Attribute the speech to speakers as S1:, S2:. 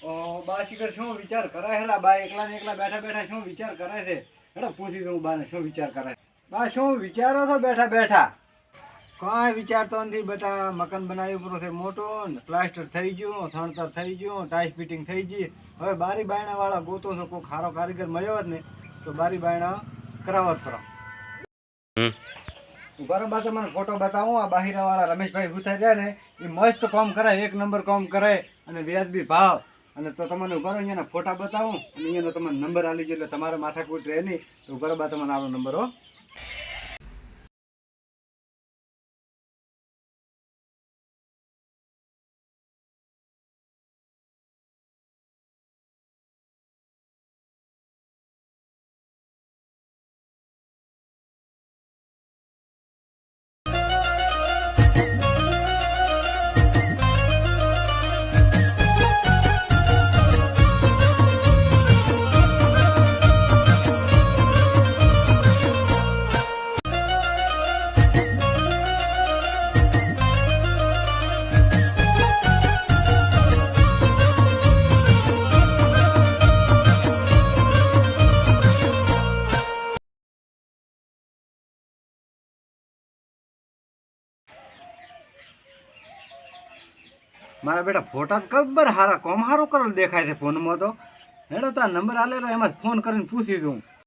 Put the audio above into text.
S1: બા શિખર શું વિચાર કરે હેલા બા એકલા ને એકલા બેઠા બેઠા શું વિચાર કરે છે? હેડો પૂછી દઉં બાને શું વિચાર કરે છે. બા શું વિચારો છો બેઠા બેઠા? કાંઈ વિચારતો નથી બેટા. મકાન બનાવ્યું પૂરું છે મોટું ને પ્લાસ્ટર થઈ ગયું, થણતર થઈ ગયું, ટાઈસ ફિટિંગ થઈ ગઈ. હવે બારી બાયણા વાળા ગોતો છો, કોઈ ખારો કારીગર મળ્યો હોત ને તો બારી બાયણા કરાવત કરો. બરોબર તમને ફોટો બતાવું. આ બાહિરા વાળા રમેશભાઈ ગુથા રહ્યા ને એ મસ્ત કામ કરે, એક નંબર કામ કરે અને વ્યાજબી ભાવ. અને તો તમને ઉભા અહીંયાના ફોટા બતાવું અને અહીંયાનો તમને નંબર આલી ગયો એટલે તમારે માથાકૂટ રહે નહીં. તો બરોબર તમને આવો નંબર હો. મારા બેટા ફોટા ખબર હારા કોમ હારું કરેલ દેખાય છે ફોનમાં. તો હેડો તો આ નંબર આલેલો એમાં ફોન કરીને પૂછી દઉં